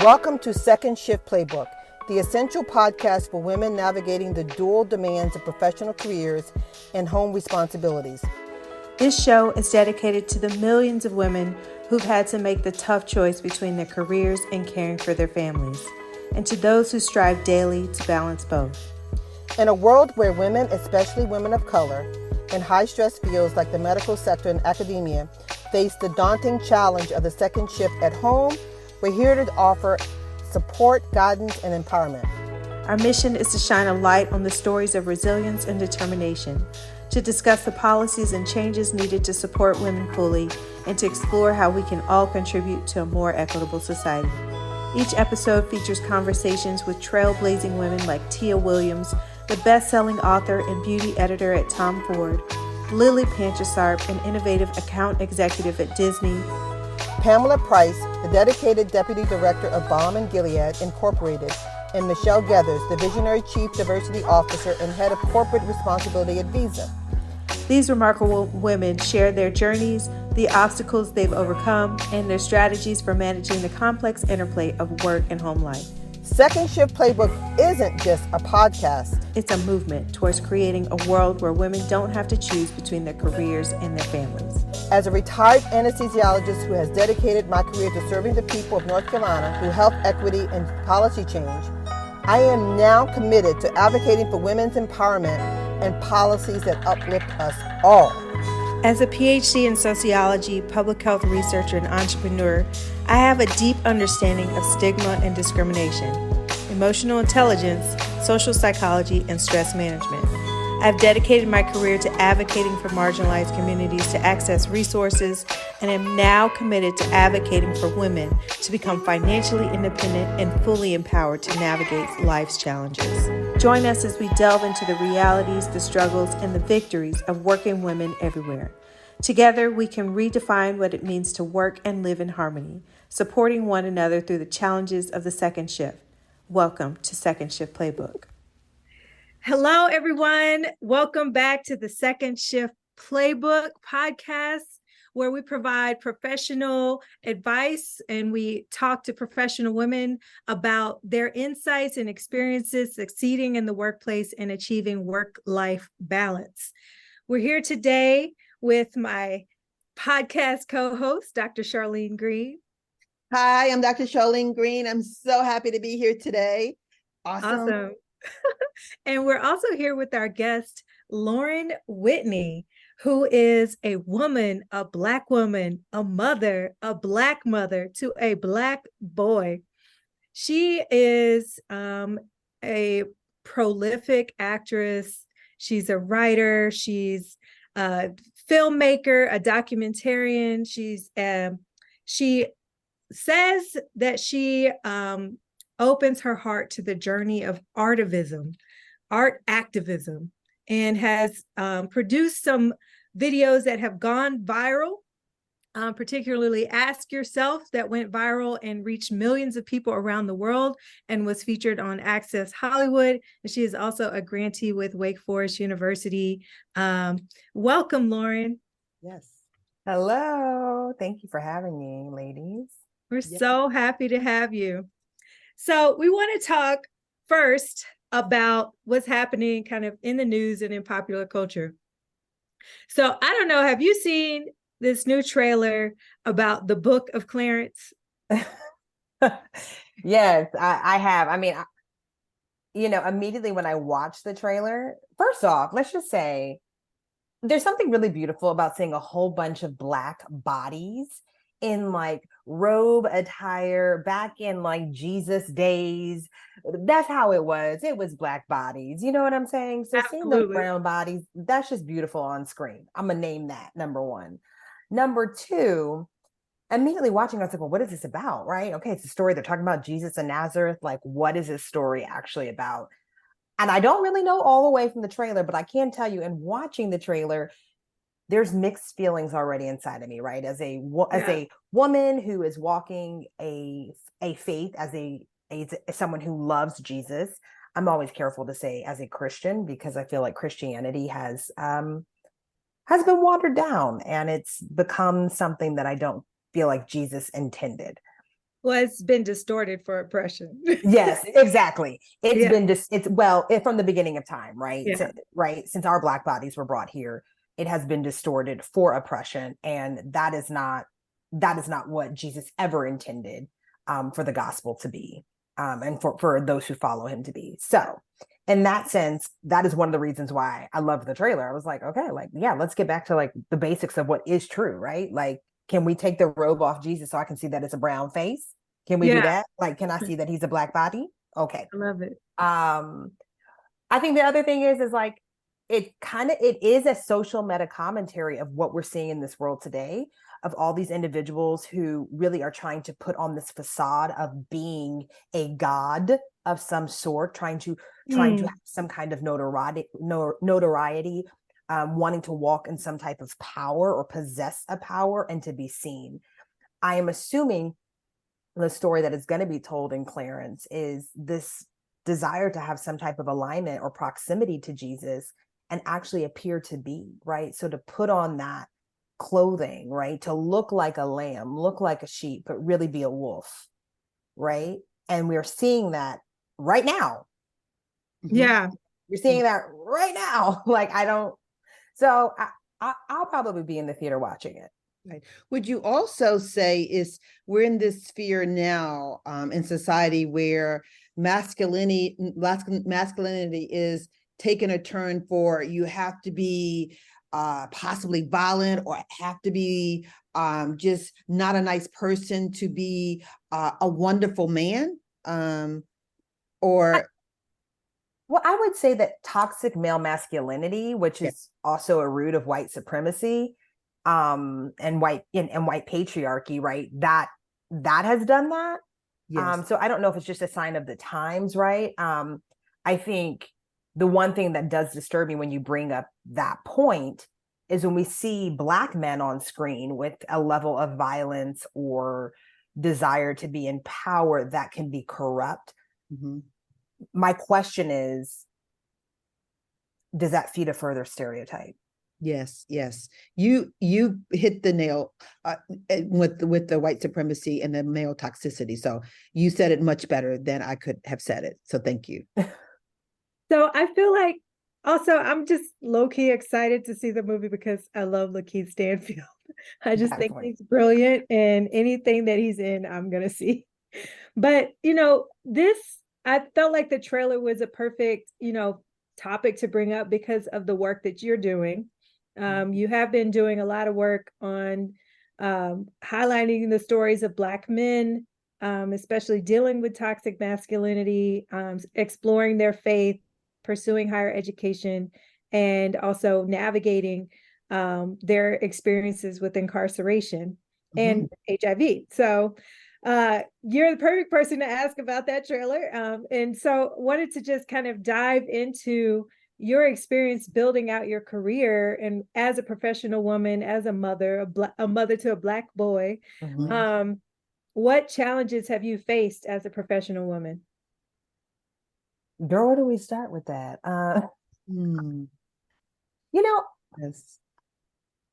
Welcome to Second Shift Playbook, the essential podcast for women navigating the dual demands of professional careers and home responsibilities. This show is dedicated to the millions of women who've had to make the tough choice between their careers and caring for their families, and to those who strive daily to balance both. In a world where women, especially women of color, in high-stress fields like the medical sector and academia, face the daunting challenge of the second shift at home, we're here to offer support, guidance, and empowerment. Our mission is to shine a light on the stories of resilience and determination, to discuss the policies and changes needed to support women fully, and to explore how we can all contribute to a more equitable society. Each episode features conversations with trailblazing women like Tia Williams, the best-selling author and beauty editor at Tom Ford, Lily Panchasarp, an innovative account executive at Disney, Pamela Price, the dedicated Deputy Director of Balm and Gilead Incorporated, and Michelle Geathers, the Visionary Chief Diversity Officer and Head of Corporate Responsibility at Visa. These remarkable women share their journeys, the obstacles they've overcome, and their strategies for managing the complex interplay of work and home life. Second Shift Playbook isn't just a podcast. It's a movement towards creating a world where women don't have to choose between their careers and their families. As a retired anesthesiologist who has dedicated my career to serving the people of North Carolina through health equity and policy change, I am now committed to advocating for women's empowerment and policies that uplift us all. As a PhD in sociology, public health researcher, and entrepreneur, I have a deep understanding of stigma and discrimination, emotional intelligence, social psychology, and stress management. I've dedicated my career to advocating for marginalized communities to access resources, and am now committed to advocating for women to become financially independent and fully empowered to navigate life's challenges. Join us as we delve into the realities, the struggles, and the victories of working women everywhere. Together, we can redefine what it means to work and live in harmony, supporting one another through the challenges of the second shift. Welcome to Second Shift Playbook. Hello, everyone. Welcome back to the Second Shift Playbook podcast, where we provide professional advice and we talk to professional women about their insights and experiences succeeding in the workplace and achieving work-life balance. We're here today with my podcast co-host, Dr. Charlene Green. Hi, I'm Dr. Charlene Green. I'm so happy to be here today. Awesome. And we're also here with our guest, Lauryn Whitney, who is a woman, a Black woman, a mother, a Black mother to a Black boy. She is a prolific actress. She's a writer. She's a filmmaker, a documentarian. She says that she opens her heart to the journey of artivism, art activism, and has produced some videos that have gone viral, particularly Ask Yourself, that went viral and reached millions of people around the world and was featured on Access Hollywood. And she is also a grantee with Wake Forest University. Welcome, Lauryn. Yes. Hello. Thank you for having me, ladies. We're so happy to have you. So we want to talk first about what's happening kind of in the news and in popular culture. So I don't know, have you seen this new trailer about the Book of Clarence? Yes, I have. I mean, immediately when I watched the trailer, first off, let's just say there's something really beautiful about seeing a whole bunch of Black bodies in like robe attire back in like Jesus days. That's how it was. It was Black bodies. You know what I'm saying? So seeing those brown bodies, that's just beautiful on screen. I'm gonna name that number one. Number two, immediately watching, I was like, well, what is this about? Right? Okay, it's a story. They're talking about Jesus of Nazareth. Like, what is this story actually about? And I don't really know all the way from the trailer, but I can tell you in watching the trailer, there's mixed feelings already inside of me, right? As a woman who is walking a faith, as someone who loves Jesus, I'm always careful to say as a Christian, because I feel like Christianity has been watered down and it's become something that I don't feel like Jesus intended. Well, it's been distorted for oppression. Yes, exactly. It's Yeah. been just it's well it, from the beginning of time, right? Yeah. Right, since our Black bodies were brought here, it has been distorted for oppression, and that is not what Jesus ever intended for the gospel to be, and for those who follow him to be. So, in that sense, that is one of the reasons why I love the trailer. I was like, okay, like yeah, let's get back to like the basics of what is true, right? Like, can we take the robe off Jesus so I can see that it's a brown face? Can we do Yeah. that? Like, can I see that he's a Black body? Okay. I love it. Um, I think the other thing is like it is a social meta commentary of what we're seeing in this world today, of all these individuals who really are trying to put on this facade of being a god of some sort, trying to have some kind of notoriety, wanting to walk in some type of power or possess a power and to be seen. I am assuming the story that is going to be told in Clarence is this desire to have some type of alignment or proximity to Jesus and actually appear to be, right? So to put on that clothing, right? To look like a lamb, look like a sheep, but really be a wolf, right? And we're seeing that right now. Yeah. You're seeing that right now. Like, I don't, so I'll probably be in the theater watching it. Right. Would you also say is we're in this sphere now in society where masculinity is taking a turn for you have to be possibly violent or have to be just not a nice person to be a wonderful man or Well, I would say that toxic male masculinity, which yeah, is also a root of white supremacy, and white patriarchy, right? That has done that. yes, So I don't know if it's just a sign of the times, right? I think the one thing that does disturb me when you bring up that point is when we see Black men on screen with a level of violence or desire to be in power that can be corrupt. mm-hmm. My question is, does that feed a further stereotype? Yes, yes. You hit the nail with the white supremacy and the male toxicity. So you said it much better than I could have said it. So thank you. So I feel like also I'm just low-key excited to see the movie because I love Lakeith Stanfield. I just think Exactly. he's brilliant and anything that he's in, I'm gonna see. But this I felt like the trailer was a perfect, topic to bring up because of the work that you're doing. You have been doing a lot of work on highlighting the stories of Black men, especially dealing with toxic masculinity, exploring their faith, pursuing higher education, and also navigating their experiences with incarceration and HIV. So you're the perfect person to ask about that trailer. And so wanted to just kind of dive into your experience building out your career and as a professional woman, as a mother, a mother to a Black boy. What challenges have you faced as a professional woman? Girl, where do we start with that? Mm, You know, yes.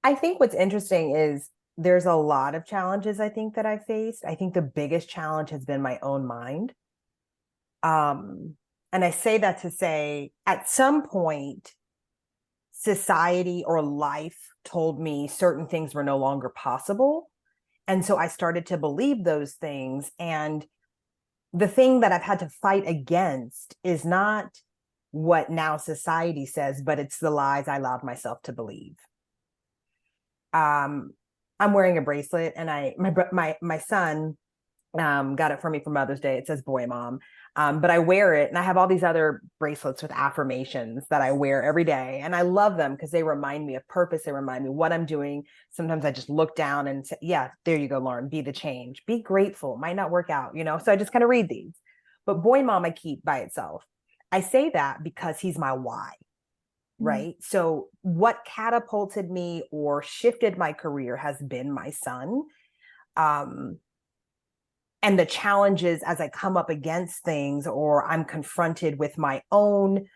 I think what's interesting is there's a lot of challenges I think that I faced. I think the biggest challenge has been my own mind. And I say that to say at some point, society or life told me certain things were no longer possible. And so I started to believe those things. And the thing that I've had to fight against is not what now society says, but it's the lies I allowed myself to believe. I'm wearing a bracelet, and my son got it for me for Mother's Day. It says "Boy Mom," but I wear it, and I have all these other bracelets with affirmations that I wear every day, and I love them because they remind me of purpose. They remind me what I'm doing. Sometimes I just look down and say, "Yeah, there you go, Lauryn. Be the change. Be grateful. Might not work out, you know." So I just kind of read these. But Boy Mom, I keep by itself. I say that because he's my why. Right. So what catapulted me or shifted my career has been my son. Um, and the challenges as I come up against things or I'm confronted with my own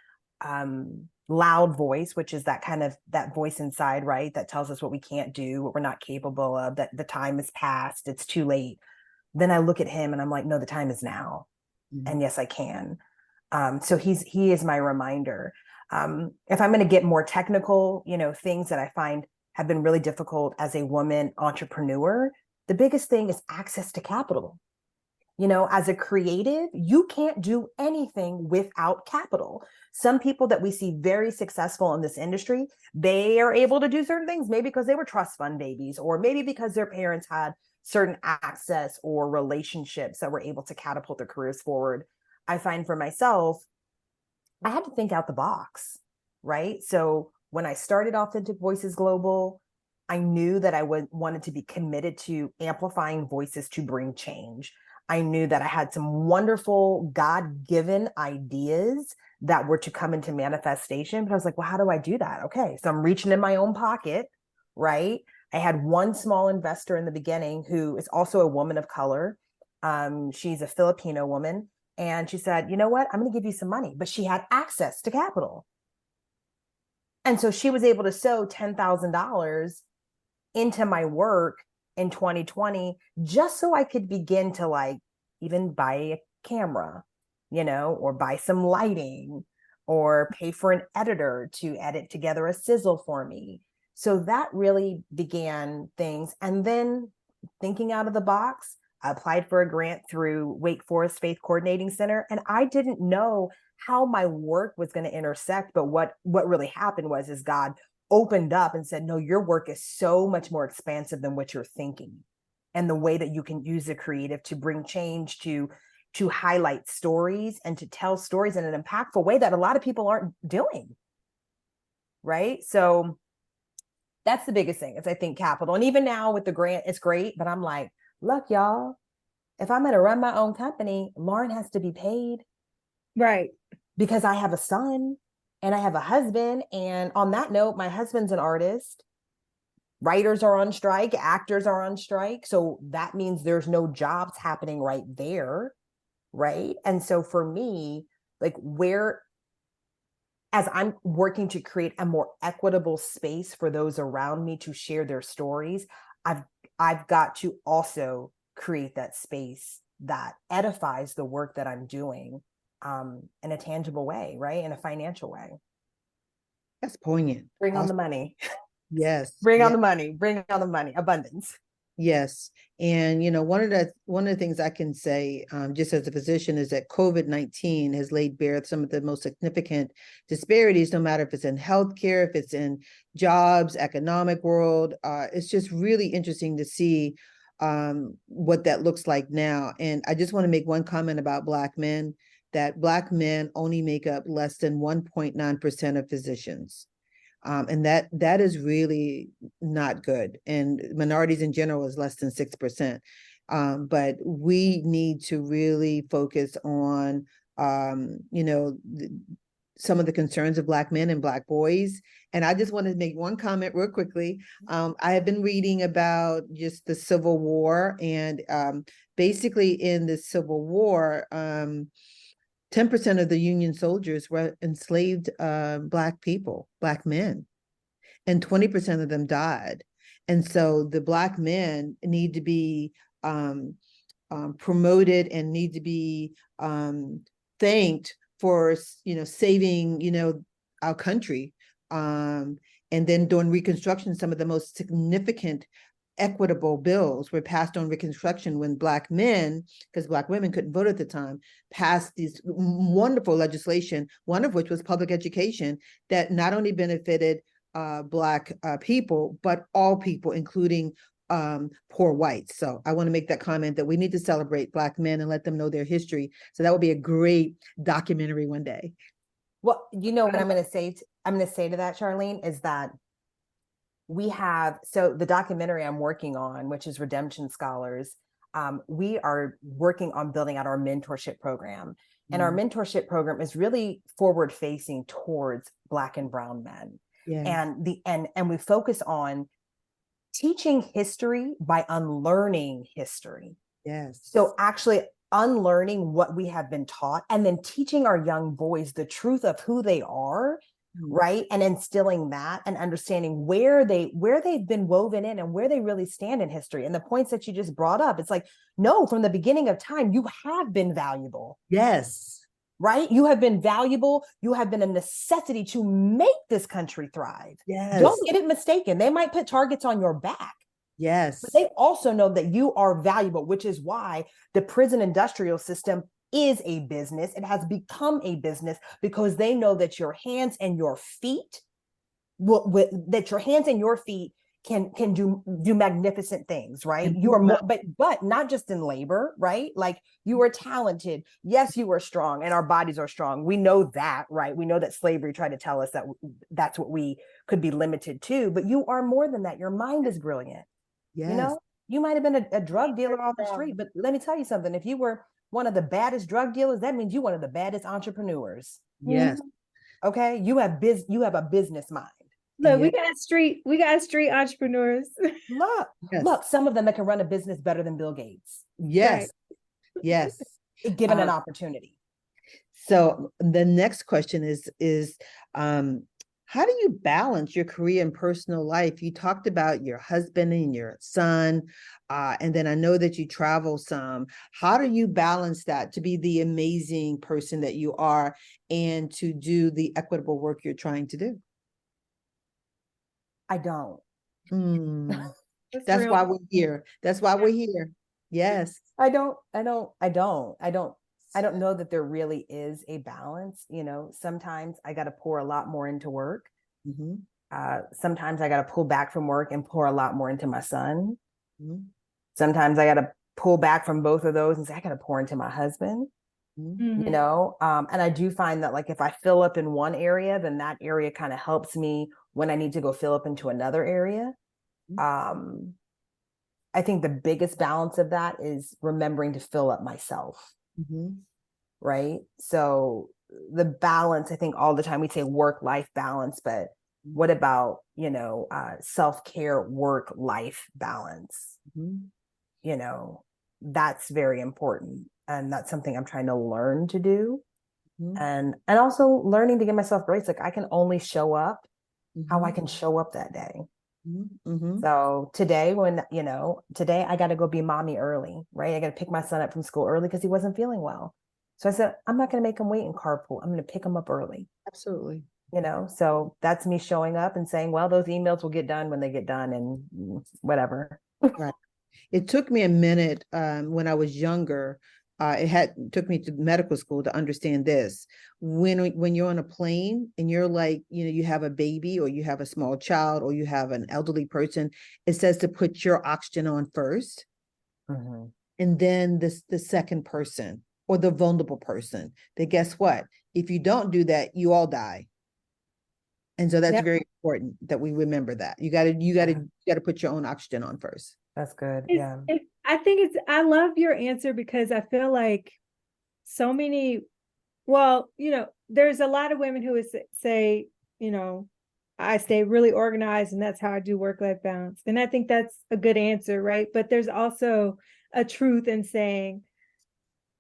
loud voice, which is that kind of that voice inside, right? That tells us what we can't do, what we're not capable of, that the time is past, it's too late. then I look at him and I'm like, no, the time is now. Mhm. And yes, I can. So he is my reminder. If I'm going to get more technical, things that I find have been really difficult as a woman entrepreneur, the biggest thing is access to capital. As a creative, you can't do anything without capital. Some people that we see very successful in this industry, they are able to do certain things, maybe because they were trust fund babies, or maybe because their parents had certain access or relationships that were able to catapult their careers forward. I find for myself, I had to think out the box, right? So when I started Authentic Voices Global, I knew that I wanted to be committed to amplifying voices to bring change. I knew that I had some wonderful God-given ideas that were to come into manifestation. But I was like, well, how do I do that? Okay, so I'm reaching in my own pocket, right? I had one small investor in the beginning who is also a woman of color. She's a Filipino woman. And she said, you know what? I'm going to give you some money. But she had access to capital. And so she was able to sow $10,000 into my work in 2020, just so I could begin to like even buy a camera, or buy some lighting, or pay for an editor to edit together a sizzle for me. So that really began things. And then thinking out of the box, I applied for a grant through Wake Forest Faith Coordinating Center, and I didn't know how my work was going to intersect. But what really happened is God opened up and said, no, your work is so much more expansive than what you're thinking. And the way that you can use the creative to bring change, to highlight stories and to tell stories in an impactful way that a lot of people aren't doing. Right. So that's the biggest thing is I think capital. And even now with the grant, it's great. But I'm like, look, y'all, if I'm going to run my own company, Lauryn has to be paid. Right. Because I have a son and I have a husband. And on that note, my husband's an artist. Writers are on strike, actors are on strike. So that means there's no jobs happening right there. Right. And so for me, like as I'm working to create a more equitable space for those around me to share their stories, I've got to also create that space that edifies the work that I'm doing in a tangible way, right? In a financial way. That's poignant. Bring on the money. Yes. Bring on Yes. the money. Bring on the money. Abundance. Yes. And one of the things I can say, just as a physician, is that COVID-19 has laid bare some of the most significant disparities, no matter if it's in healthcare, if it's in jobs, economic world. It's just really interesting to see what that looks like now. And I just want to make one comment about Black men, that Black men only make up less than 1.9% of physicians. And that is really not good. And minorities in general is less than 6%. But we need to really focus on, some of the concerns of Black men and Black boys. And I just want to make one comment real quickly. I have been reading about just the Civil War, and basically in the Civil War, 10% of the Union soldiers were enslaved Black people, Black men, and 20% of them died. And so the Black men need to be promoted and need to be thanked for, saving, our country. And then during Reconstruction, some of the most significant equitable bills were passed on Reconstruction when Black men, because Black women couldn't vote at the time, passed these wonderful legislation, one of which was public education, that not only benefited Black people, but all people, including poor whites. So I want to make that comment that we need to celebrate Black men and let them know their history. So that would be a great documentary one day. Well, what I'm going to say to that, Charlene, is that so the documentary I'm working on, which is Redemption Scholars, we are working on building out our mentorship program. And our mentorship program is really forward facing towards Black and brown men. Yeah. And we focus on teaching history by unlearning history. Yes. So actually unlearning what we have been taught and then teaching our young boys the truth of who they are right? And instilling that and understanding where they've been woven in and where they really stand in history. And the points that you just brought up, it's like, no, from the beginning of time, you have been valuable. Yes. Right? You have been valuable. You have been a necessity to make this country thrive. Yes. Don't get it mistaken. They might put targets on your back. Yes. But they also know that you are valuable, which is why the prison industrial system is a business. It has become a business because they know that your hands and your feet can do magnificent things, right? You are more, but not just in labor, right? Like, you are talented. Yes, you are strong, and our bodies are strong. We know that, right? We know that slavery tried to tell us that that's what we could be limited to, but you are more than that. Your mind is brilliant. Yes. You know, you might have been a drug dealer off the street, but let me tell you something. If you were one of the baddest drug dealers, that means you're one of the baddest entrepreneurs. Yes. Okay. You have a business mind. Look, we got street entrepreneurs. Look, some of them that can run a business better than Bill Gates. Yes. Right. Yes. Given an opportunity. So the next question is how do you balance your career and personal life? You talked about your husband and your son, and then I know that you travel some. How do you balance that to be the amazing person that you are and to do the equitable work you're trying to do? I don't. That's why we're here. That's why we're here. Yes. I don't know that there really is a balance. You know, sometimes I got to pour a lot more into work. Sometimes I got to pull back from work and pour a lot more into my son. Sometimes I got to pull back from both of those and say, I got to pour into my husband. You know, and I do find that, like, if I fill up in one area, then that area kind of helps me when I need to go fill up into another area. I think the biggest balance of that is remembering to fill up myself. Right. So the balance, I think all the time we say work-life balance, but what about, you know, self-care, work-life balance? You know, that's very important. And that's something I'm trying to learn to do. And also learning to give myself grace. Like, I can only show up how I can show up that day. So today, today I got to go be mommy early, right? I got to pick my son up from school early because he wasn't feeling well. So I said, I'm not going to make him wait in carpool. I'm going to pick him up early. Absolutely. You know, so that's me showing up and saying, well, those emails will get done when they get done and whatever. Right. It took me a minute when I was younger. Took me to medical school to understand this. When you're on a plane and you're like, you know, you have a baby or you have a small child or you have an elderly person, it says to put your oxygen on first, and then the second person or the vulnerable person. But guess what? If you don't do that, you all die. And so that's very important that we remember that. You gotta put your own oxygen on first. That's good. I love your answer because I feel like so many, you know, there's a lot of women who would say, you know, I stay really organized and that's how I do work-life balance. And I think that's a good answer, right? But there's also a truth in saying,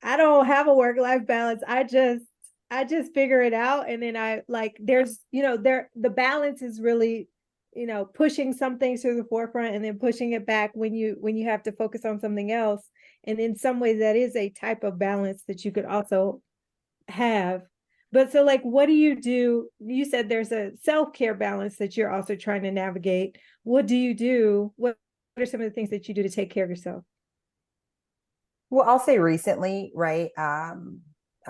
I don't have a work-life balance. I just figure it out. And then the balance is really, you know, pushing some things to the forefront and then pushing it back when you have to focus on something else. And in some ways that is a type of balance that you could also have. But so, like, what do? You said there's a self-care balance that you're also trying to navigate. What do you do? What are some of the things that you do to take care of yourself? Well, I'll say recently, right? I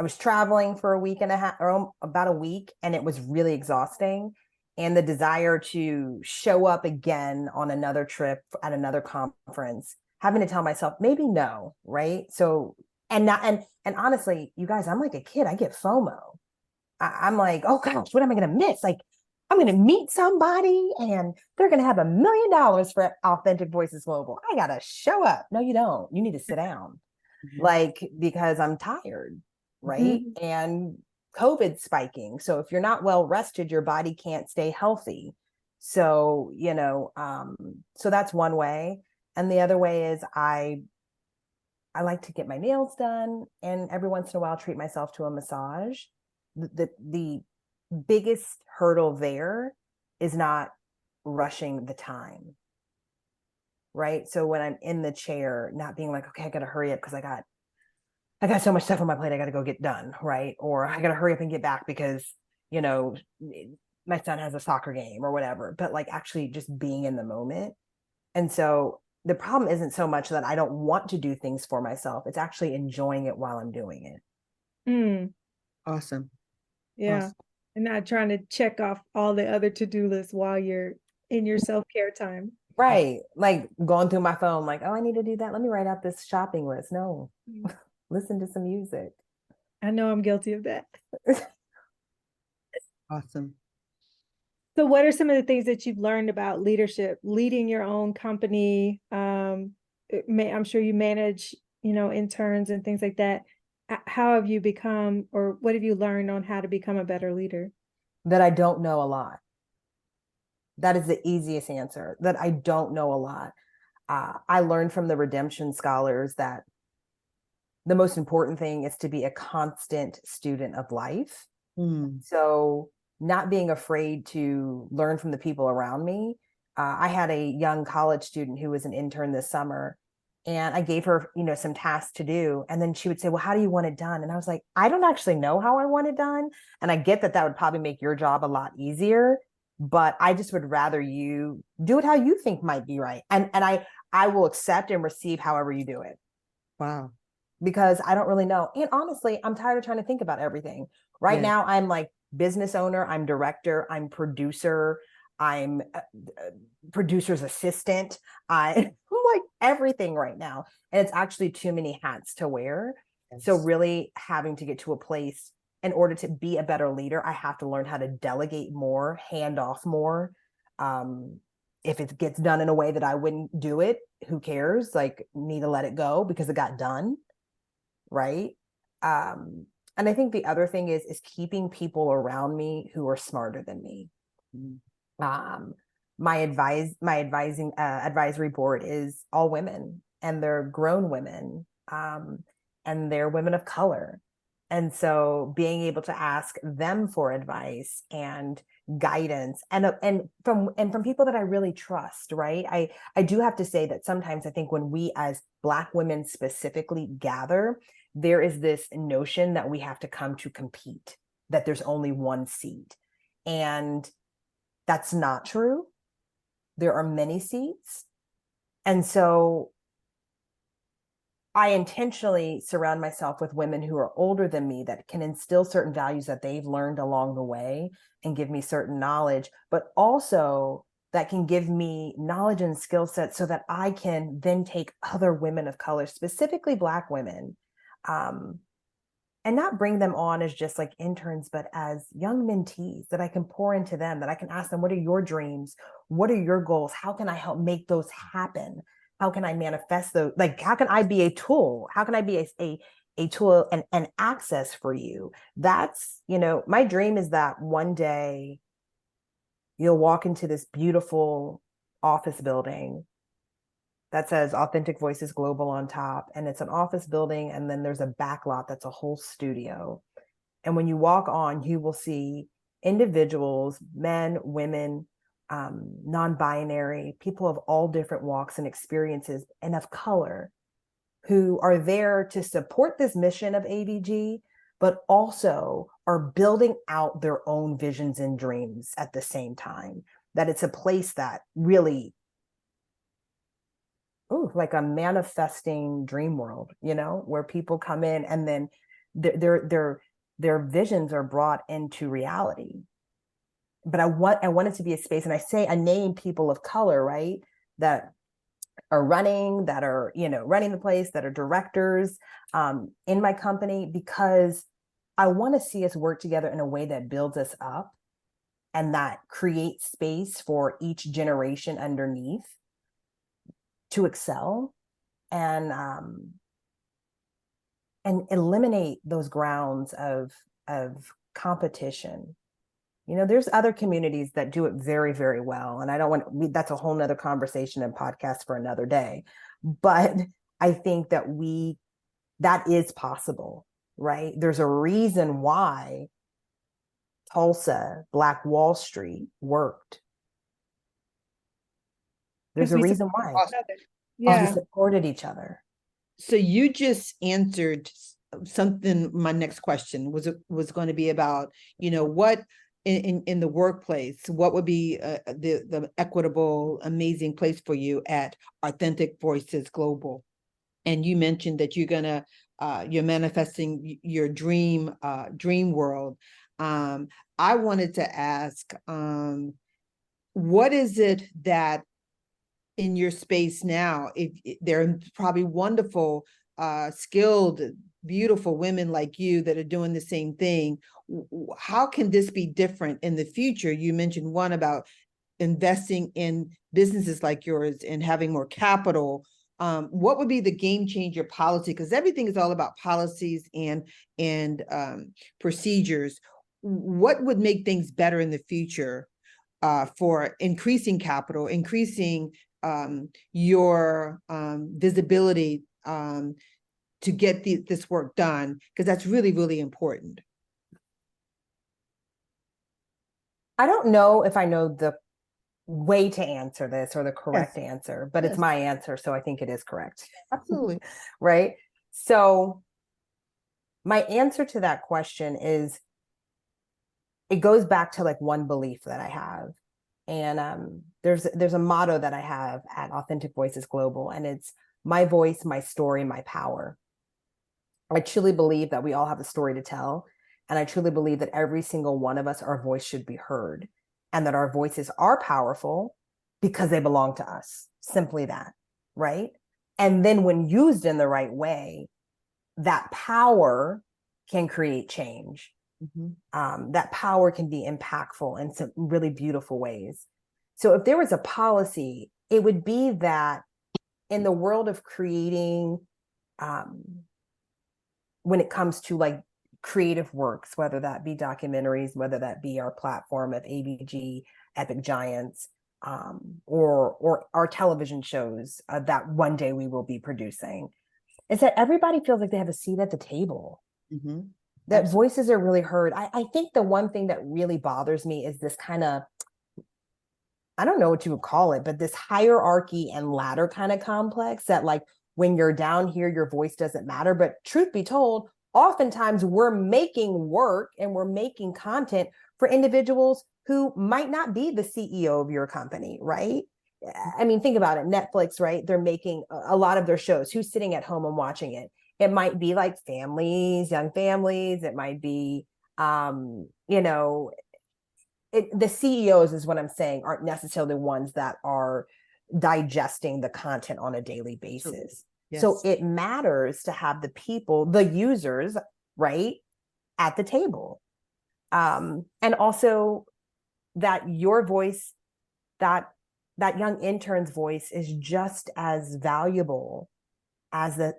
was traveling for a week and a half, or about a week, and it was really exhausting. And the desire to show up again on another trip at another conference, having to tell myself maybe no, right? So, and honestly, you guys, I'm like a kid. I get FOMO. I'm like, oh gosh, what am I going to miss? Like, I'm going to meet somebody and they're going to have $1 million for Authentic Voices Global. I got to show up. No, you don't. You need to sit down, like, because I'm tired, right? And COVID spiking. So if you're not well rested, your body can't stay healthy. So, you know, so that's one way. And the other way is I like to get my nails done, and every once in a while treat myself to a massage. The biggest hurdle there is not rushing the time, right? So when I'm in the chair, not being like, okay, I got to hurry up because I got so much stuff on my plate, I got to go get done, right? Or I got to hurry up and get back because, you know, my son has a soccer game or whatever, but like actually just being in the moment. And so the problem isn't so much that I don't want to do things for myself. It's actually enjoying it while I'm doing it. Mm, Awesome. yeah. Awesome. And not trying to check off all the other to-do lists while you're in your self-care time. Right. Like going through my phone, like, oh, I need to do that. Let me write out this shopping list. No, Mm. listen to some music. I know I'm guilty of that. Awesome. So what are some of the things that you've learned about leadership, leading your own company? I'm sure you manage, interns and things like that. How have you become, or what have you learned on how to become a better leader? That I don't know a lot. That is the easiest answer, that I don't know a lot. I learned from the redemption scholars that the most important thing is to be a constant student of life. So not being afraid to learn from the people around me. I had a young college student who was an intern this summer, and I gave her, some tasks to do. And then she would say, well, how do you want it done? And I was like, I don't actually know how I want it done. And I get that would probably make your job a lot easier, but I just would rather you do it how you think might be right. And I will accept and receive however you do it. Wow. Because I don't really know. And honestly, I'm tired of trying to think about everything. Right now, I'm like business owner, I'm director, I'm producer, I'm producer's assistant. I'm like everything right now. And it's actually too many hats to wear. Yes. So really having to get to a place in order to be a better leader, I have to learn how to delegate more, hand off more. If it gets done in a way that I wouldn't do it, who cares? Like, need to let it go because it got done. Right. And I think the other thing is keeping people around me who are smarter than me. My advisory board is all women, and they're grown women, and they're women of color. And so being able to ask them for advice and guidance and from people that I really trust, right? I do have to say that sometimes I think when we as Black women specifically gather, there is this notion that we have to come to compete, that there's only one seat. And that's not true. There are many seats. And so I intentionally surround myself with women who are older than me that can instill certain values that they've learned along the way and give me certain knowledge, but also that can give me knowledge and skill sets so that I can then take other women of color, specifically Black women, and not bring them on as just like interns, but as young mentees that I can pour into them, that I can ask them, what are your dreams? What are your goals? How can I help make those happen? How can I manifest those? Like, how can I be a tool? How can I be a tool and access for you? That's, my dream is that one day you'll walk into this beautiful office building that says Authentic Voices Global on top. And it's an office building. And then there's a back lot that's a whole studio. And when you walk on, you will see individuals, men, women, non-binary, people of all different walks and experiences and of color, who are there to support this mission of AVG, but also are building out their own visions and dreams at the same time. That it's a place that really, like a manifesting dream world, where people come in and then their visions are brought into reality. But I want it to be a space, and I name people of color, right, that are running the place, that are directors in my company, because I want to see us work together in a way that builds us up and that creates space for each generation underneath to excel and eliminate those grounds of competition. There's other communities that do it very, very well. And I don't want, that's a whole nother conversation and podcast for another day. But I think that that is possible, right? There's a reason why Tulsa, Black Wall Street worked. There's a reason why. Yeah. We supported each other. So you just answered something. My next question was going to be about, what in the workplace, what would be the equitable, amazing place for you at Authentic Voices Global? And you mentioned that you're manifesting your dream world. I wanted to ask, what is it that in your space now, if there are probably wonderful, skilled, beautiful women like you that are doing the same thing, how can this be different in the future? You mentioned one about investing in businesses like yours and having more capital. What would be the game changer policy? Because everything is all about policies and procedures. What would make things better in the future for increasing capital, increasing your visibility to get this work done? Because that's really, really important. I don't know if I know the way to answer this or the correct answer, but it's my answer, so I think it is correct. Absolutely. Right? So my answer to that question is, it goes back to like one belief that I have. And there's a motto that I have at Authentic Voices Global, and it's my voice, my story, my power. I truly believe that we all have a story to tell. And I truly believe that every single one of us, our voice should be heard, and that our voices are powerful because they belong to us. Simply that, right? And then when used in the right way, that power can create change. Mm-hmm. That power can be impactful in some really beautiful ways. So if there was a policy, it would be that in the world of creating, when it comes to like creative works, whether that be documentaries, whether that be our platform of ABG, Epic Giants, or our television shows that one day we will be producing, is that everybody feels like they have a seat at the table. Mm-hmm. That Absolutely. Voices are really heard. I think the one thing that really bothers me is this kind of, I don't know what you would call it, but this hierarchy and ladder kind of complex that like when you're down here, your voice doesn't matter. But truth be told, oftentimes we're making work and we're making content for individuals who might not be the CEO of your company, right? I mean, think about it. Netflix, right? They're making a lot of their shows. Who's sitting at home and watching it? It might be like families, young families. It might be, the CEOs is what I'm saying, aren't necessarily the ones that are digesting the content on a daily basis. Yes. So it matters to have the people, the users, right, at the table. And also that your voice, that young intern's voice is just as valuable as the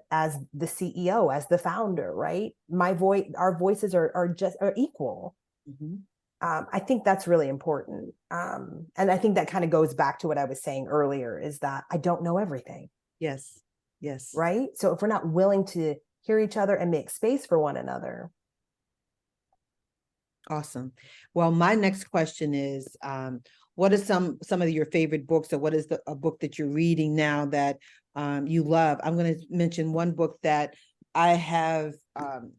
CEO, as the founder, right? My voice, our voices are equal. Mm-hmm. I think that's really important. And I think that kind of goes back to what I was saying earlier, is that I don't know everything. Yes. Yes. Right? So if we're not willing to hear each other and make space for one another. Awesome. Well, my next question is, what are some of your favorite books, or what is a book that you're reading now that you love? I'm going to mention one book that I have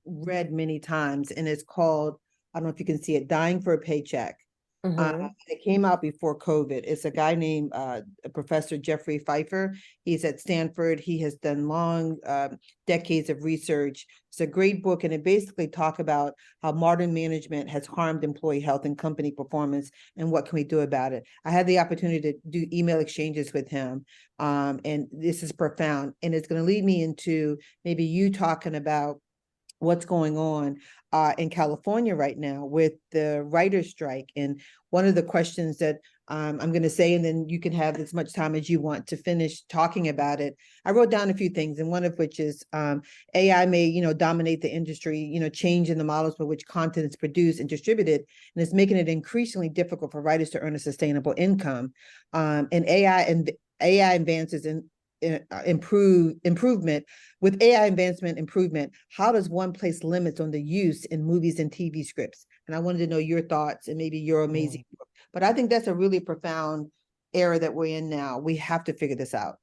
read many times, and it's called, I don't know if you can see it, Dying for a Paycheck. Mm-hmm. It came out before COVID. It's a guy named Professor Jeffrey Pfeiffer. He's at Stanford. He has done long decades of research. It's a great book, and it basically talks about how modern management has harmed employee health and company performance, and what can we do about it. I had the opportunity to do email exchanges with him, and this is profound. And it's going to lead me into maybe you talking about what's going on in California right now with the writer's strike. And one of the questions that I'm going to say, and then you can have as much time as you want to finish talking about it. I wrote down a few things, and one of which is AI may, dominate the industry, change in the models by which content is produced and distributed, and it's making it increasingly difficult for writers to earn a sustainable income. And AI advances in improvement. With AI advancement improvement, how does one place limits on the use in movies and TV scripts? And I wanted to know your thoughts and maybe your amazing book. But I think that's a really profound era that we're in now. We have to figure this out.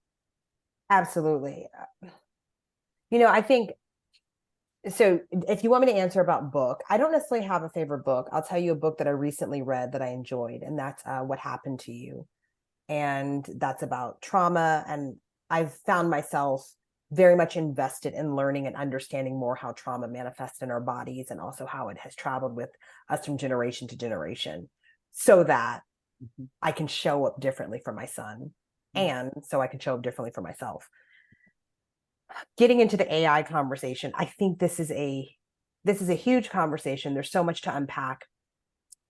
Absolutely. I think, so if you want me to answer about book, I don't necessarily have a favorite book. I'll tell you a book that I recently read that I enjoyed, and that's What Happened to You. And that's about trauma. And I've found myself very much invested in learning and understanding more how trauma manifests in our bodies, and also how it has traveled with us from generation to generation, so that I can show up differently for my son, and so I can show up differently for myself. Getting into the AI conversation, I think this is a huge conversation. There's so much to unpack.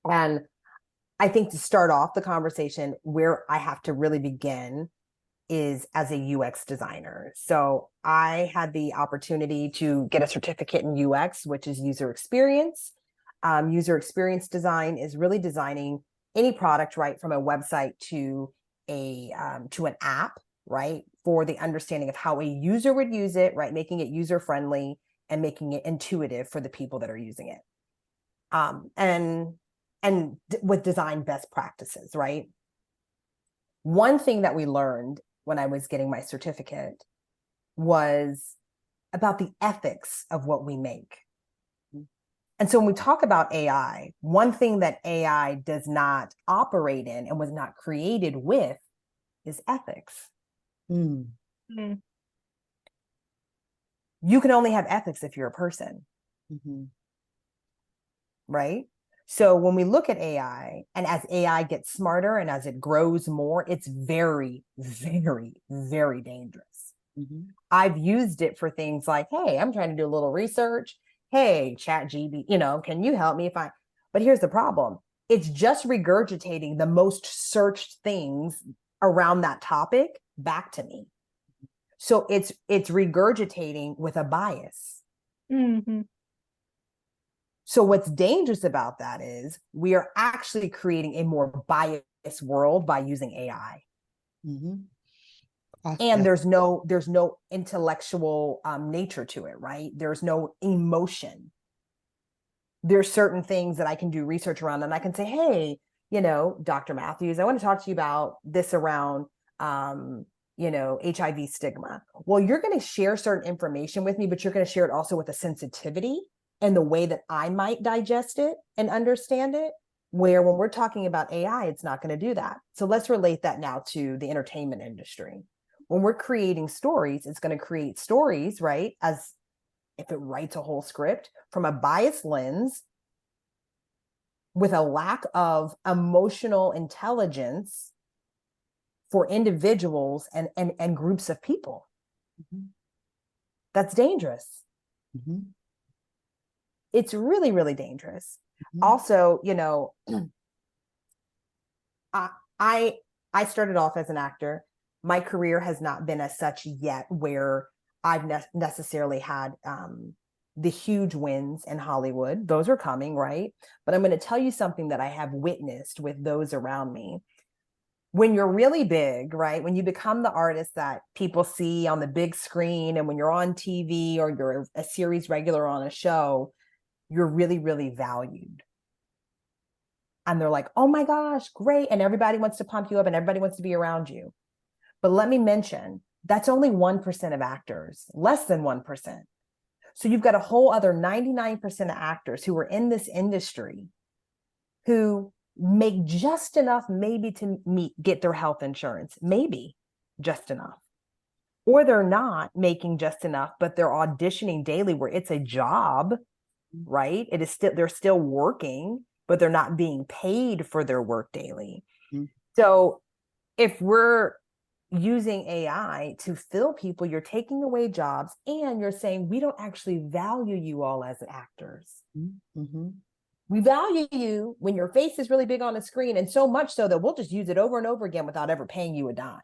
And I think to start off the conversation, where I have to really begin is as a UX designer. So I had the opportunity to get a certificate in UX, which is user experience. User experience design is really designing any product, right, from a website to an app, right, for the understanding of how a user would use it, right, making it user friendly and making it intuitive for the people that are using it. And with design best practices, right? One thing that we learned when I was getting my certificate was about the ethics of what we make. And so when we talk about AI, one thing that AI does not operate in and was not created with is ethics. Mm. Mm. You can only have ethics if you're a person, right? So when we look at AI, and as AI gets smarter and as it grows more, it's very, very, very dangerous. I've used it for things like, hey, I'm trying to do a little research. Hey, ChatGPT, can you help me but here's the problem. It's just regurgitating the most searched things around that topic back to me. So it's regurgitating with a bias. Mm-hmm. So what's dangerous about that is we are actually creating a more biased world by using AI. And there's no intellectual nature to it, right? There's no emotion. There's certain things that I can do research around, and I can say, hey, Dr. Matthews, I want to talk to you about this around, HIV stigma. Well, you're going to share certain information with me, but you're going to share it also with a sensitivity and the way that I might digest it and understand it, where when we're talking about AI, it's not going to do that. So let's relate that now to the entertainment industry. When we're creating stories, it's going to create stories, right? As if it writes a whole script from a biased lens with a lack of emotional intelligence for individuals and groups of people. That's dangerous. It's really, really dangerous. Also, I started off as an actor. My career has not been as such yet where I've necessarily had the huge wins in Hollywood. Those are coming, right? But I'm going to tell you something that I have witnessed with those around me. When you're really big, right? When you become the artist that people see on the big screen, and when you're on TV or you're a series regular on a show, you're really, really valued. And they're like, oh my gosh, great. And everybody wants to pump you up and everybody wants to be around you. But let me mention, that's only 1% of actors, less than 1%. So you've got a whole other 99% of actors who are in this industry who make just enough maybe to get their health insurance, maybe just enough. Or they're not making just enough, but they're auditioning daily where it's a job, right? It is still, they're still working, but they're not being paid for their work daily. So if we're using AI to fill people, you're taking away jobs and you're saying, we don't actually value you all as actors. We value you when your face is really big on the screen, and so much so that we'll just use it over and over again without ever paying you a dime.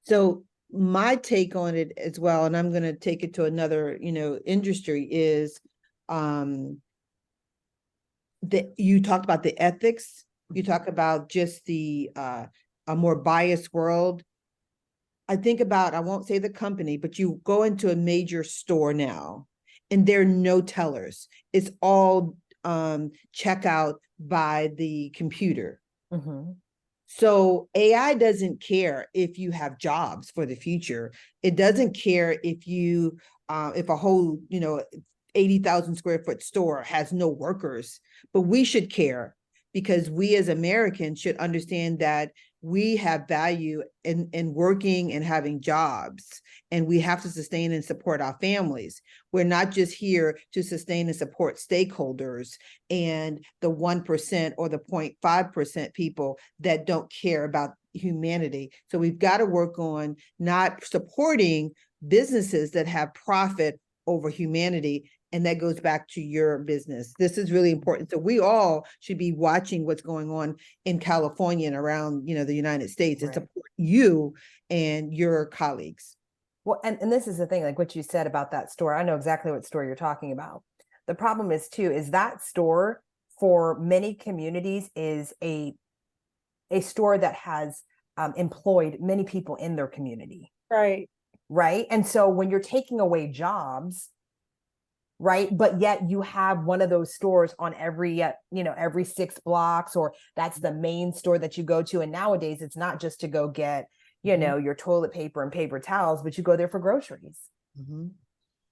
So my take on it as well, and I'm going to take it to another, industry, is that you talked about the ethics. You talk about just the a more biased world. I think about, I won't say the company, but you go into a major store now and there are no tellers. It's all checkout by the computer. Mm-hmm. So AI doesn't care if you have jobs for the future. It doesn't care if you, if a whole, 80,000 square foot store has no workers, but we should care because we as Americans should understand that we have value in working and having jobs, and we have to sustain and support our families. We're not just here to sustain and support stakeholders and the 1% or the 0.5% people that don't care about humanity. So we've got to work on not supporting businesses that have profit over humanity. And that goes back to your business. This is really important. So we all should be watching what's going on in California and around, the United States, and support you and your colleagues. Well, and this is the thing, like what you said about that store. I know exactly what store you're talking about. The problem is too, is that store for many communities is a store that has employed many people in their community. Right. Right. And so when you're taking away jobs, right, but yet you have one of those stores on every 6 blocks, or that's the main store that you go to. And nowadays it's not just to go get your toilet paper and paper towels, but you go there for groceries. Mm-hmm.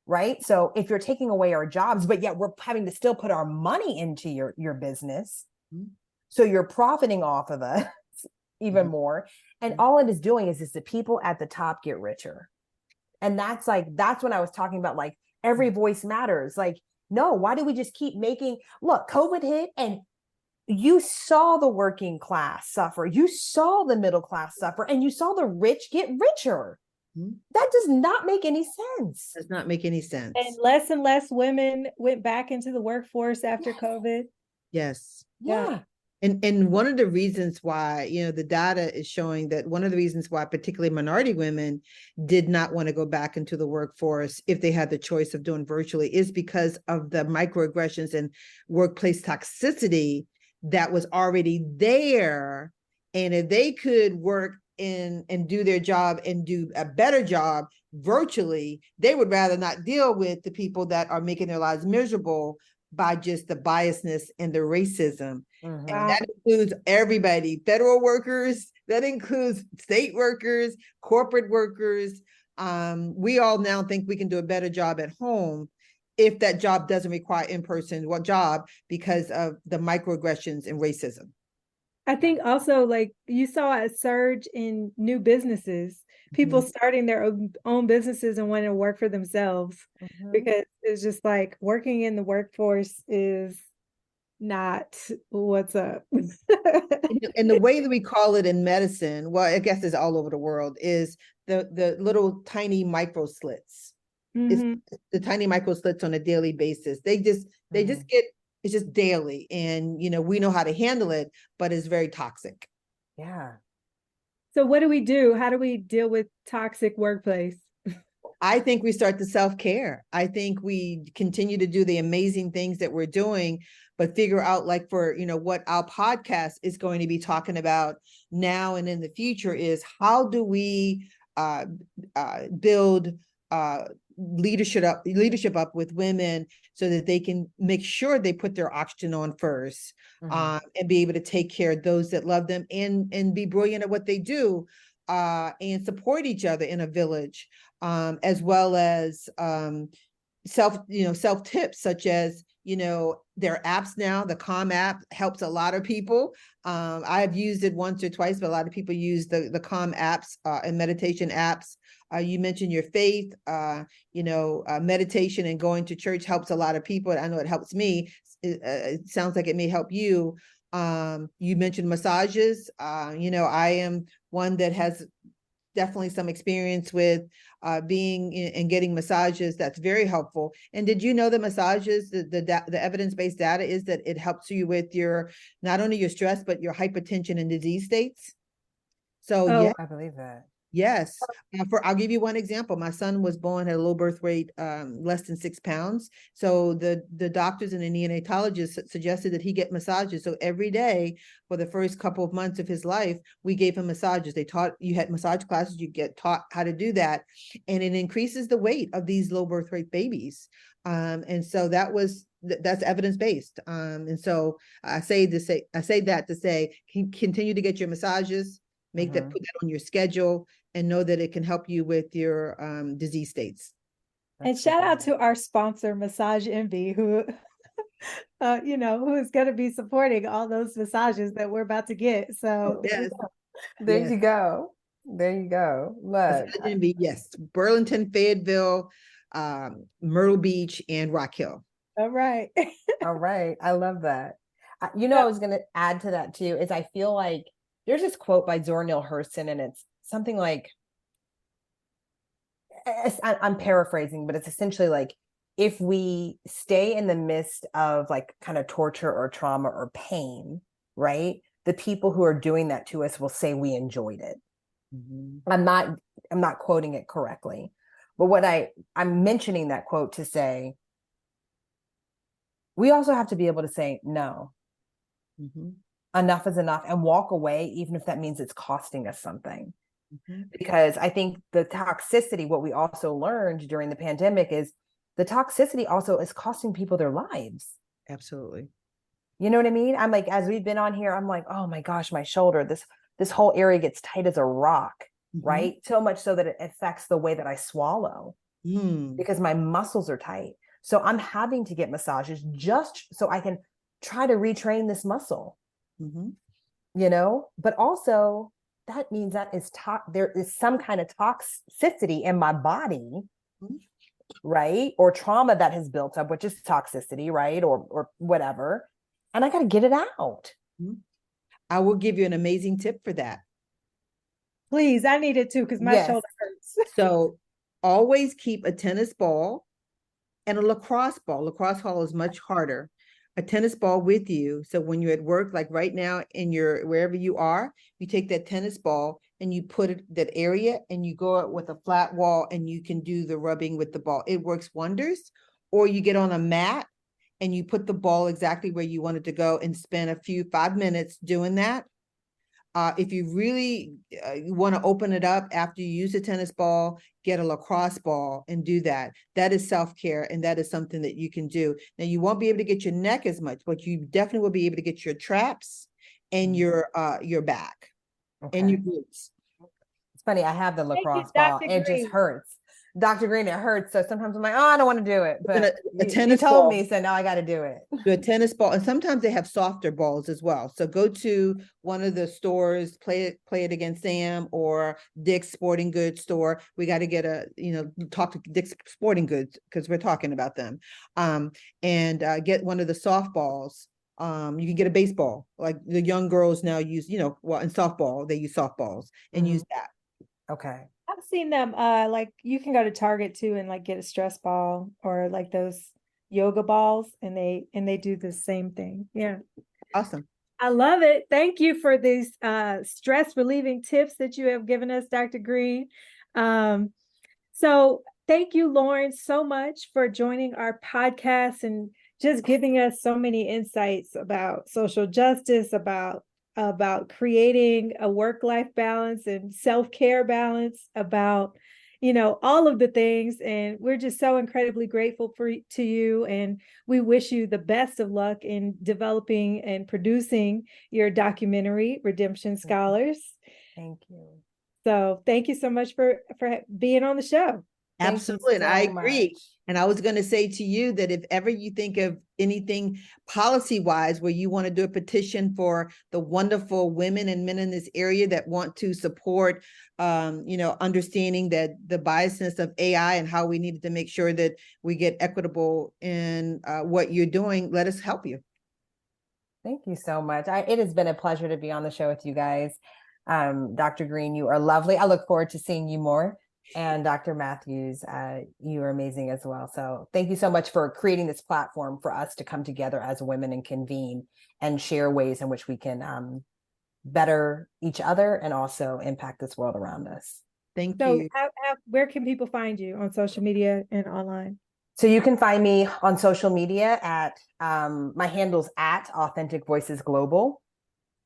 Right. So if you're taking away our jobs, but yet we're having to still put our money into your business, so you're profiting off of us even more, and all it is doing is the people at the top get richer. And that's when I was talking about, like, every voice matters. Like, no, why do we just keep look, COVID hit and you saw the working class suffer, you saw the middle class suffer, and you saw the rich get richer. That does not make any sense. Does not make any sense. And less women went back into the workforce after COVID. Yes. Yeah. And one of the reasons why, the data is showing that one of the reasons why particularly minority women did not want to go back into the workforce if they had the choice of doing virtually is because of the microaggressions and workplace toxicity that was already there. And if they could work and do their job and do a better job virtually, they would rather not deal with the people that are making their lives miserable by just the biasness and the racism. And that includes everybody, federal workers, that includes state workers, corporate workers. We all now think we can do a better job at home if that job doesn't require in-person job because of the microaggressions and racism. I think also, like, you saw a surge in new businesses, people starting their own businesses and wanting to work for themselves, because it's just like working in the workforce is not what's up. And the way that we call it in medicine, well, I guess it's all over the world, is the little tiny micro slits. It's the tiny micro slits on a daily basis. They just get, it's just daily. And, we know how to handle it, but it's very toxic. Yeah. So what do we do? How do we deal with toxic workplace? I think we start to self-care. I think we continue to do the amazing things that we're doing, but figure out, like, for, what our podcast is going to be talking about now and in the future is how do we build leadership up with women so that they can make sure they put their oxygen on first, and be able to take care of those that love them and be brilliant at what they do, and support each other in a village, as well as self tips, such as, there are apps now. The Calm app helps a lot of people. I have used it once or twice, but a lot of people use the Calm apps and meditation apps. You mentioned your faith, meditation and going to church helps a lot of people. I know it helps me. It sounds like it may help you. You mentioned massages. I am one that has definitely some experience with being and getting massages. That's very helpful. And did you know that massages, the evidence-based data is that it helps you with not only your stress, but your hypertension and disease states? So yeah, I believe that. Yes. I'll give you one example. My son was born at a low birth weight, less than 6 pounds. So the doctors and the neonatologists suggested that he get massages. So every day for the first couple of months of his life, we gave him massages. You had massage classes, you get taught how to do that. And it increases the weight of these low birth weight babies. And so that was that's evidence-based. And so I say that to say, continue to get your massages, put that on your schedule, and know that it can help you with your disease states. And shout out to our sponsor, Massage Envy, who, who is going to be supporting all those massages that we're about to get. So yes. There you go. There you go. Look. Envy, yes. Burlington, Fayetteville, Myrtle Beach, and Rock Hill. All right. All right. I love that. I was going to add to that too, is I feel like there's this quote by Zora Neale Hurston, and it's something like, I'm paraphrasing, but it's essentially like, if we stay in the midst of like kind of torture or trauma or pain, right? The people who are doing that to us will say we enjoyed it. I'm not quoting it correctly, but what I'm mentioning that quote to say, we also have to be able to say, no, enough is enough, and walk away, even if that means it's costing us something. Because I think the toxicity, what we also learned during the pandemic, is the toxicity also is costing people their lives. Absolutely. You know what I mean? I'm like, as we've been on here, I'm like, oh my gosh, my shoulder, this whole area gets tight as a rock, right? So much so that it affects the way that I swallow because my muscles are tight. So I'm having to get massages just so I can try to retrain this muscle, but also that means that there is some kind of toxicity in my body, right? Or trauma that has built up, which is toxicity, right? Or whatever. And I got to get it out. I will give you an amazing tip for that. Please, I need it too, because my shoulder hurts. So always keep a tennis ball and a lacrosse ball. Lacrosse ball is much harder. A tennis ball with you. So when you're at work, like right now wherever you are, you take that tennis ball and you put it that area and you go out with a flat wall and you can do the rubbing with the ball. It works wonders. Or you get on a mat and you put the ball exactly where you want it to go and spend 5 minutes doing that. If you really want to open it up after you use a tennis ball, get a lacrosse ball and do that. That is self-care, and that is something that you can do. Now, you won't be able to get your neck as much, but you definitely will be able to get your traps and your back and your glutes. It's funny, I have the lacrosse ball. It just hurts. Dr. Green, it hurts. So sometimes I'm like, oh, I don't want to do it. But you told me, so now I got to do it. Do a tennis ball. And sometimes they have softer balls as well. So go to one of the stores, play it against Sam or Dick's Sporting Goods store. We got to get talk to Dick's Sporting Goods because we're talking about them. And get one of the softballs. You can get a baseball. Like the young girls now use, in softball, they use softballs and use that. Okay. I've seen them like you can go to Target too and like get a stress ball or like those yoga balls and they do the same thing. Yeah. Awesome. I love it. Thank you for these stress relieving tips that you have given us, Dr. Green. So thank you, Lauryn, so much for joining our podcast and just giving us so many insights about social justice, about creating a work-life balance and self-care balance, about, all of the things. And we're just so incredibly grateful to you. And we wish you the best of luck in developing and producing your documentary, Redemption Scholars. Thank you. So thank you so much for being on the show. Absolutely. And I agree. And I was going to say to you that if ever you think of anything policy wise, where you want to do a petition for the wonderful women and men in this area that want to support, understanding that the biasness of AI and how we needed to make sure that we get equitable in what you're doing, let us help you. Thank you so much. It has been a pleasure to be on the show with you guys. Dr. Green, you are lovely. I look forward to seeing you more. And Dr. Matthews, you are amazing as well. So thank you so much for creating this platform for us to come together as women and convene and share ways in which we can better each other and also impact this world around us. Thank you. Where can people find you on social media and online? So you can find me on social media at my handle's at Authentic Voices Global.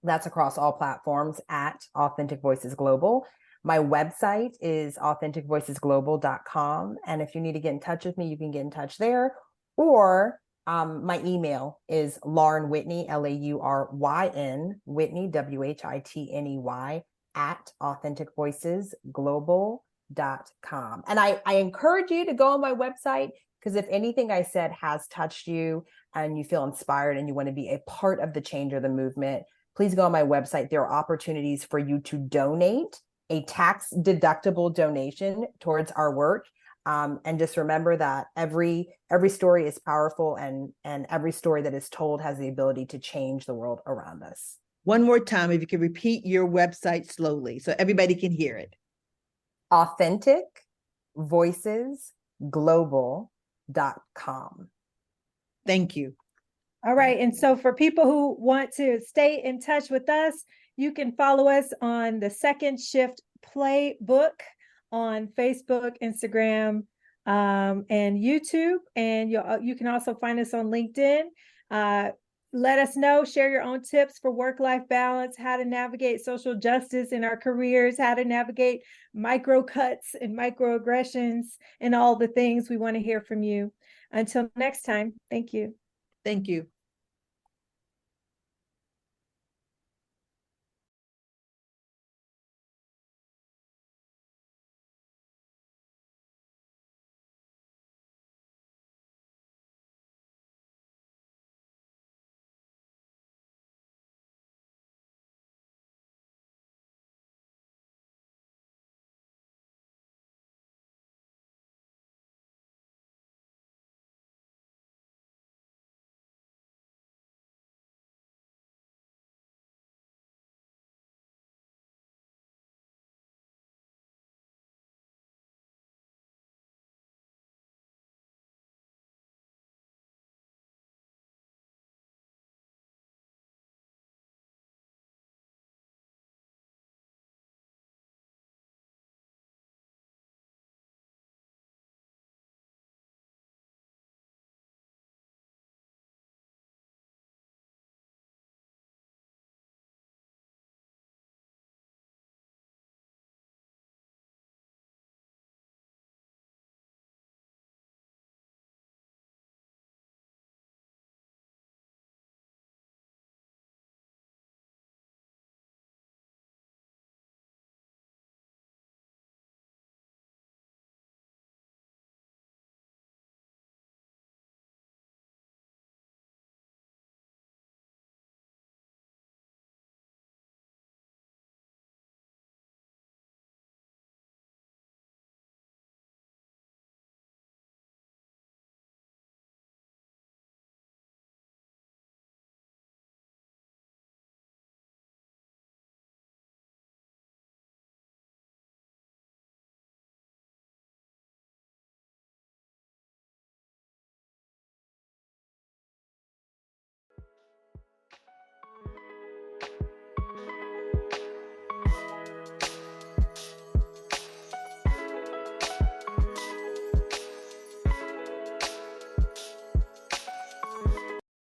That's across all platforms at Authentic Voices Global. My website is authenticvoicesglobal.com. And if you need to get in touch with me, you can get in touch there. Or My email is Lauryn Whitney, Lauryn, Whitney, Whitney, at authenticvoicesglobal.com. And I encourage you to go on my website, because if anything I said has touched you and you feel inspired and you want to be a part of the change or the movement, please go on my website. There are opportunities for you to donate, a tax deductible donation towards our work. And just remember that every story is powerful, and every story that is told has the ability to change the world around us. One more time, if you could repeat your website slowly so everybody can hear it. authenticvoicesglobal.com. Thank you. All right. And so for people who want to stay in touch with us, you can follow us on the Second Shift Playbook on Facebook, Instagram, and YouTube. And you can also find us on LinkedIn. Let us know, share your own tips for work-life balance, how to navigate social justice in our careers, how to navigate micro cuts and microaggressions, and all the things. We want to hear from you. Until next time, thank you. Thank you.